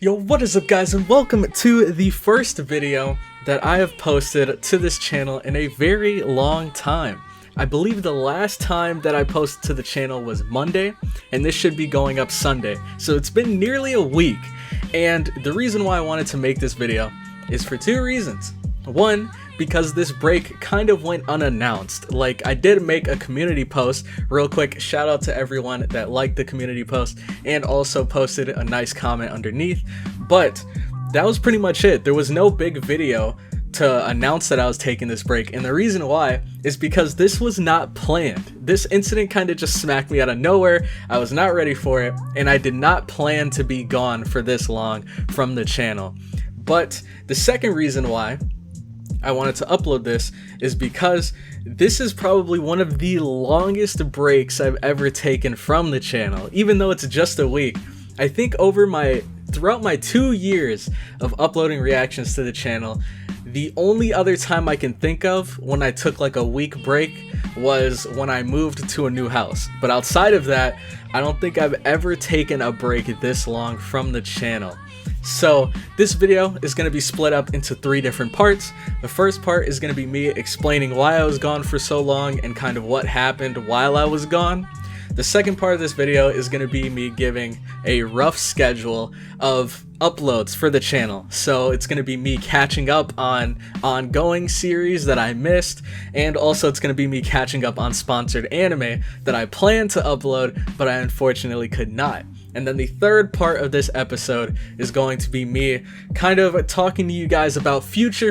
Yo, what is up guys, and welcome to the first video that I have posted to this channel in a very long time. I believe the last time that I posted to the channel was Monday, and this should be going up Sunday. So it's been nearly a week, and the reason why I wanted to make this video is for two reasons. One, because this break kind of went unannounced. Like, I did make a community post. Real quick, shout out to everyone that liked the community post and also posted a nice comment underneath, but that was pretty much it. There was no big video to announce that I was taking this break, and the reason why is because this was not planned. This incident kind of just smacked me out of nowhere. I was not ready for it, and I did not plan to be gone for this long from the channel. But the second reason why I wanted to upload this is because this is probably one of the longest breaks I've ever taken from the channel. Even though it's just a week, I think throughout my 2 years of uploading reactions to the channel, the only other time I can think of when I took like a week break was when I moved to a new house. But outside of that, I don't think I've ever taken a break this long from the channel. So this video is going to be split up into 3 different parts. The first part is going to be me explaining why I was gone for so long and kind of what happened while I was gone. The second part of this video is going to be me giving a rough schedule of uploads for the channel. So it's going to be me catching up on ongoing series that I missed, and also it's going to be me catching up on sponsored anime that I planned to upload but I unfortunately could not. And then the third part of this episode is going to be me kind of talking to you guys about future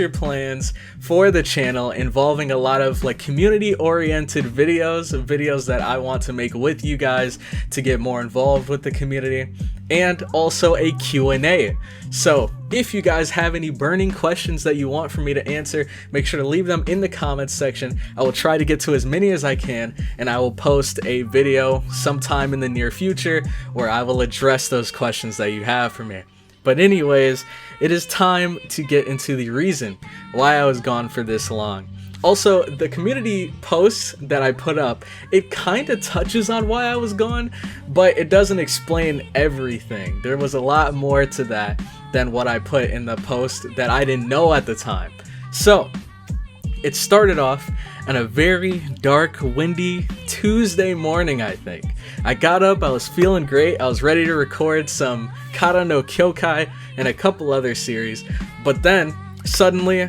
plans for the channel, involving a lot of like community oriented videos that I want to make with you guys to get more involved with the community, and also a Q&A. So if you guys have any burning questions that you want for me to answer, make sure to leave them in the comments section. I will try to get to as many as I can, and I will post a video sometime in the near future where I will address those questions that you have for me. But anyways, it is time to get into the reason why I was gone for this long. Also, the community post that I put up, it kind of touches on why I was gone, but it doesn't explain everything. There was a lot more to that than what I put in the post that I didn't know at the time. So, it started off on a very dark, windy Tuesday morning, I think. I got up, I was feeling great, I was ready to record some Kara no Kyokai and a couple other series, but then, suddenly,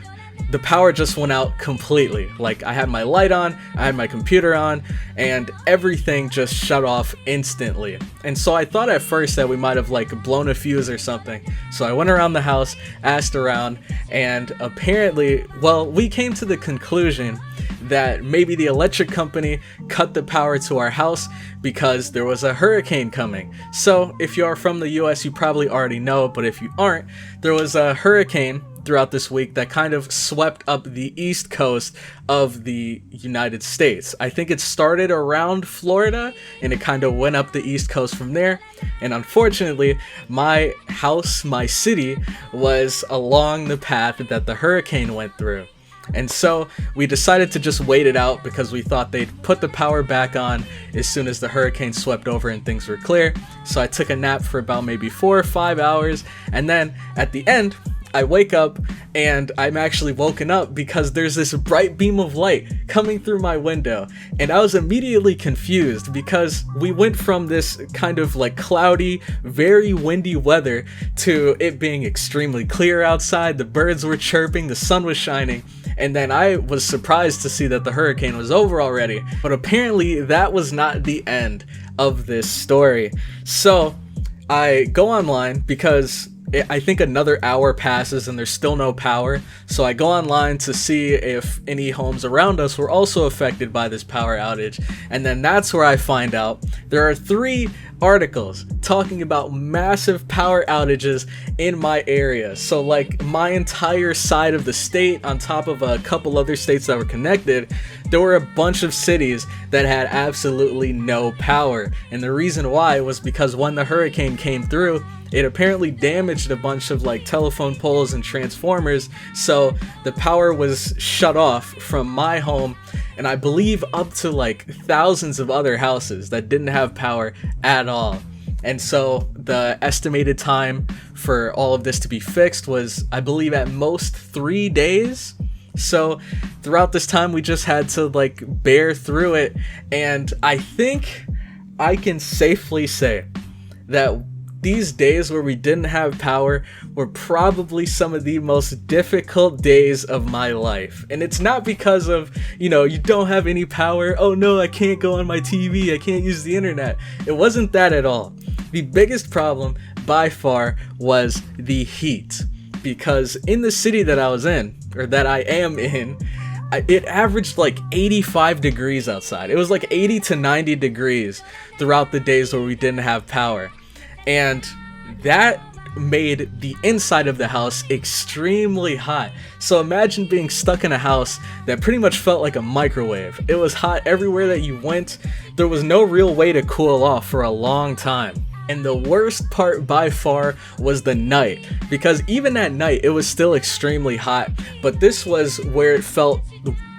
the power just went out completely. Like, I had my light on, I had my computer on, and everything just shut off instantly. And so I thought at first that we might have like blown a fuse or something. So I went around the house, asked around, and apparently, well, we came to the conclusion that maybe the electric company cut the power to our house because there was a hurricane coming. So if you are from the US, you probably already know, but if you aren't, there was a hurricane throughout this week that kind of swept up the east coast of the United States. I think it started around Florida and it kind of went up the east coast from there. And unfortunately, my house, my city, was along the path that the hurricane went through. And so we decided to just wait it out because we thought they'd put the power back on as soon as the hurricane swept over and things were clear. So I took a nap for about maybe 4 or 5 hours, and then at the end, I wake up and I'm actually woken up because there's this bright beam of light coming through my window, and I was immediately confused because we went from this kind of like cloudy, very windy weather to it being extremely clear outside. The birds were chirping, the sun was shining, and then I was surprised to see that the hurricane was over already. But apparently that was not the end of this story. So I go online because I think another hour passes and there's still no power, so I go online to see if any homes around us were also affected by this power outage, and then that's where I find out there are 3 articles talking about massive power outages in my area. So like my entire side of the state, on top of a couple other states that were connected, there were a bunch of cities that had absolutely no power. And the reason why was because when the hurricane came through, it apparently damaged a bunch of like telephone poles and transformers, so the power was shut off from my home, and I believe up to like thousands of other houses that didn't have power at all. And so the estimated time for all of this to be fixed was, I believe, at most 3 days. So throughout this time, we just had to like bear through it. And I think I can safely say that these days where we didn't have power were probably some of the most difficult days of my life. And it's not because of, you know, you don't have any power. Oh no, I can't go on my TV. I can't use the internet. It wasn't that at all. The biggest problem by far was the heat. Because in the city that I was in, or that I am in, it averaged like 85 degrees outside. It was like 80 to 90 degrees throughout the days where we didn't have power. And that made the inside of the house extremely hot. So imagine being stuck in a house that pretty much felt like a microwave. It was hot everywhere that you went. There was no real way to cool off for a long time. And the worst part by far was the night, because even at night it was still extremely hot. But this was where it felt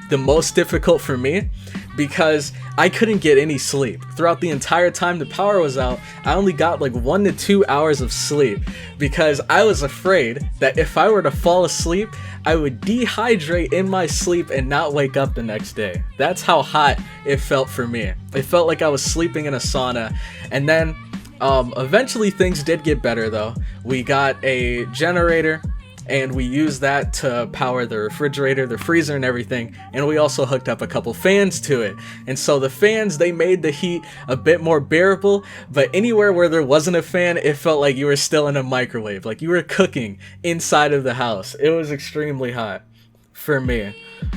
the most difficult for me, because I couldn't get any sleep. Throughout the entire time the power was out, I only got like 1 to 2 hours of sleep, because I was afraid that if I were to fall asleep, I would dehydrate in my sleep and not wake up the next day. That's how hot it felt for me. It felt like I was sleeping in a sauna. And then eventually things did get better though. We got a generator, and we used that to power the refrigerator, the freezer, and everything. And we also hooked up a couple fans to it. And so the fans, they made the heat a bit more bearable, but anywhere where there wasn't a fan, it felt like you were still in a microwave, like you were cooking inside of the house. It was extremely hot for me.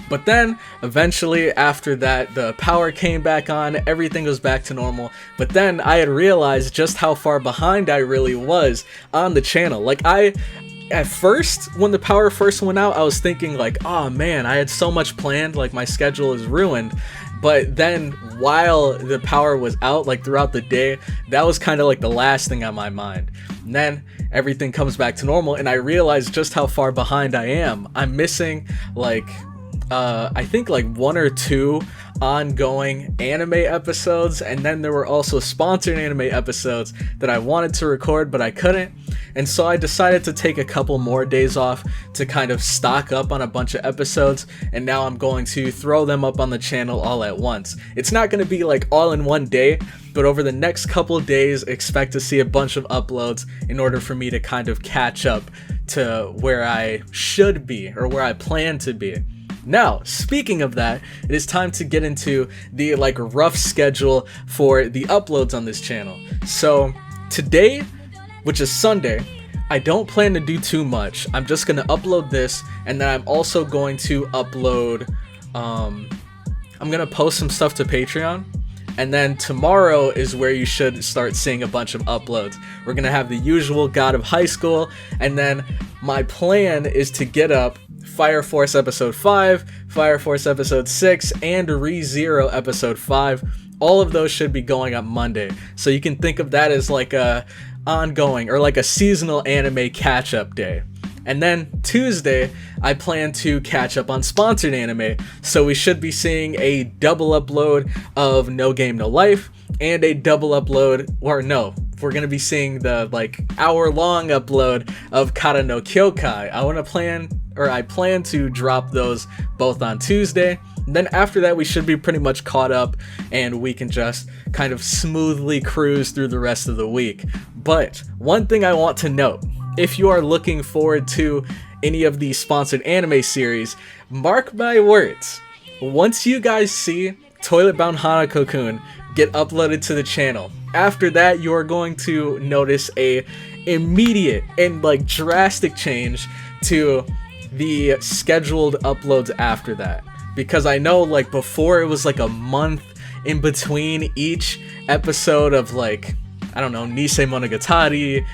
But then eventually after that, the power came back on, everything was back to normal. But then I had realized just how far behind I really was on the channel. Like at first, when the power first went out, I was thinking like, oh man, I had so much planned, like my schedule is ruined. But then while the power was out, like throughout the day, that was kind of like the last thing on my mind. And then everything comes back to normal, and I realized just how far behind I am. I'm missing like I think like 1 or 2 ongoing anime episodes, and then there were also sponsored anime episodes that I wanted to record but I couldn't. And so I decided to take a couple more days off to kind of stock up on a bunch of episodes, and now I'm going to throw them up on the channel all at once. It's not going to be like all in one day, but over the next couple days expect to see a bunch of uploads in order for me to kind of catch up to where I should be, or where I plan to be. Now, speaking of that, it is time to get into the like rough schedule for the uploads on this channel. So today, which is Sunday, I don't plan to do too much. I'm just gonna upload this, and then I'm also going to upload, I'm gonna post some stuff to Patreon. And then tomorrow is where you should start seeing a bunch of uploads. We're gonna have the usual God of High School, and then my plan is to get up Fire Force episode 5, Fire Force episode 6, and ReZero episode 5. All of those should be going up Monday. So you can think of that as like a ongoing, or like a seasonal anime catch-up day. And then Tuesday, I plan to catch up on sponsored anime, so we should be seeing a double upload of No Game No Life, and a double upload, or no, we're gonna be seeing the like hour-long upload of Kara no Kyokai. I plan to drop those both on Tuesday. And then after that, we should be pretty much caught up, and we can just kind of smoothly cruise through the rest of the week. But one thing I want to note, if you are looking forward to any of the sponsored anime series, mark my words, once you guys see Toilet Bound Hanako-kun get uploaded to the channel, after that you are going to notice a immediate and like drastic change to the scheduled uploads after that. Because I know like before it was like a month in between each episode of like, I don't know, Nisei Monogatari,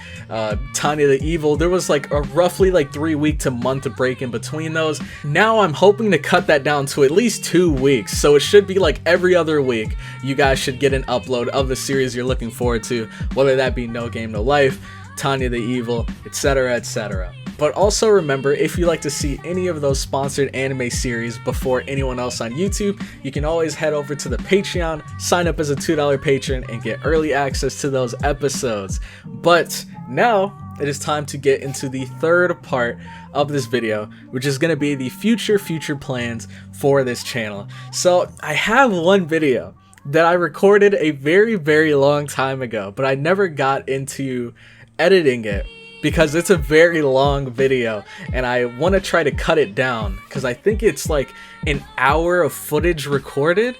Tanya the Evil. There was like a roughly like 3 week to month break in between those. Now I'm hoping to cut that down to at least 2 weeks. So it should be like every other week you guys should get an upload of the series you're looking forward to, whether that be No Game No Life, Tanya the Evil, etc., etc. But also remember, if you like to see any of those sponsored anime series before anyone else on YouTube, you can always head over to the Patreon, sign up as a $2 patron, and get early access to those episodes. But now it is time to get into the third part of this video, which is going to be the future plans for this channel. So I have one video that I recorded a very long time ago, but I never got into editing it because it's a very long video and I want to try to cut it down because I think it's like an hour of footage recorded.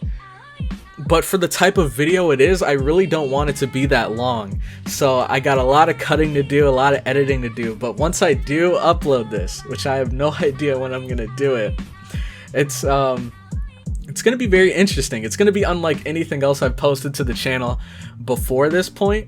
But for the type of video it is, I really don't want it to be that long. So I got a lot of cutting to do, a lot of editing to do. But once I do upload this, which I have no idea when I'm gonna do it, it's gonna be very interesting. It's gonna be unlike anything else I've posted to the channel before this point.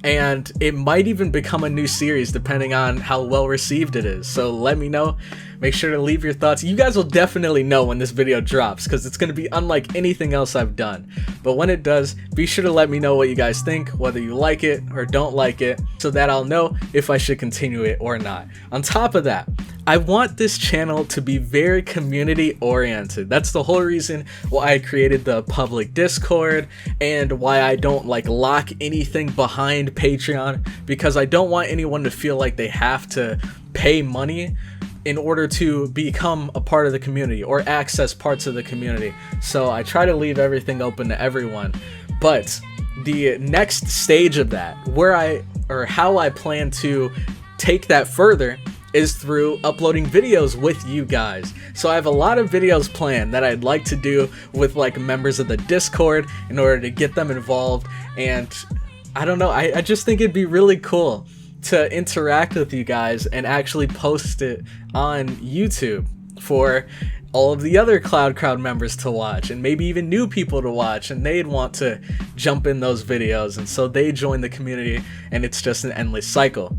And it might even become a new series depending on how well received it is. So let me know. Make sure to leave your thoughts. You guys will definitely know when this video drops because it's going to be unlike anything else I've done. But when it does, be sure to let me know what you guys think, whether you like it or don't like it, so that I'll know if I should continue it or not. On top of that, I want this channel to be very community oriented. That's the whole reason why I created the public Discord and why I don't like lock anything behind Patreon, because I don't want anyone to feel like they have to pay money in order to become a part of the community or access parts of the community. So I try to leave everything open to everyone. But the next stage of that, how I plan to take that further, is through uploading videos with you guys. So I have a lot of videos planned that I'd like to do with like members of the Discord in order to get them involved. And I don't know, I just think it'd be really cool to interact with you guys and actually post it on YouTube for all of the other Cloud Crowd members to watch, and maybe even new people to watch, and they'd want to jump in those videos, and so they join the community, and it's just an endless cycle.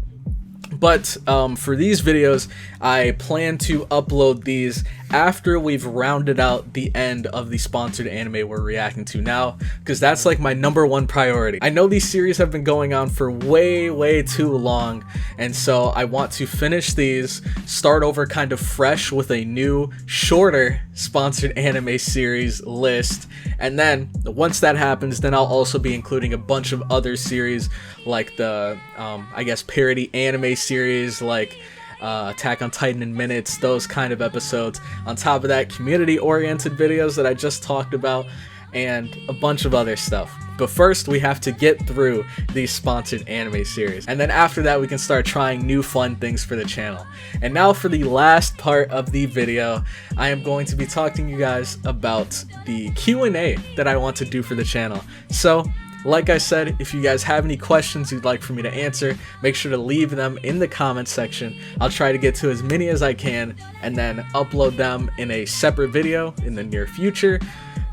But for these videos, I plan to upload these after we've rounded out the end of the sponsored anime we're reacting to now, because that's like my #1 priority. I know these series have been going on for way too long, and so I want to finish these, start over kind of fresh with a new, shorter sponsored anime series list, and then once that happens, then I'll also be including a bunch of other series like the, I guess, parody anime series like Attack on Titan in minutes, those kind of episodes. On top of that, community-oriented videos that I just talked about, and a bunch of other stuff. But first, we have to get through these sponsored anime series, and then after that, we can start trying new fun things for the channel. And now for the last part of the video, I am going to be talking to you guys about the Q&A that I want to do for the channel. So, like I said, if you guys have any questions you'd like for me to answer, make sure to leave them in the comment section. I'll try to get to as many as I can and then upload them in a separate video in the near future.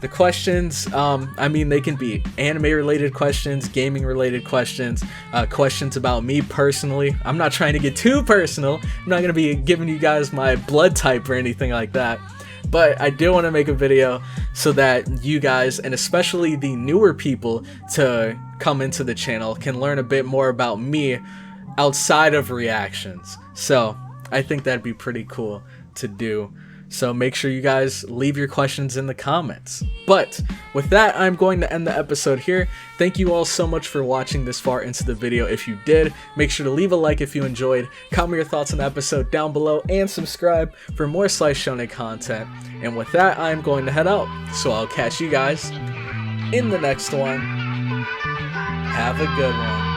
The questions, I mean, they can be anime related questions, gaming related questions, questions about me personally. I'm not trying to get too personal. I'm not going to be giving you guys my blood type or anything like that. But I do want to make a video so that you guys, and especially the newer people to come into the channel, can learn a bit more about me outside of reactions. So I think that'd be pretty cool to do. So make sure you guys leave your questions in the comments. But with that, I'm going to end the episode here. Thank you all so much for watching this far into the video. If you did, make sure to leave a like if you enjoyed, comment your thoughts on the episode down below, and subscribe for more Slice Shonen content. And with that, I'm going to head out. So I'll catch you guys in the next one. Have a good one.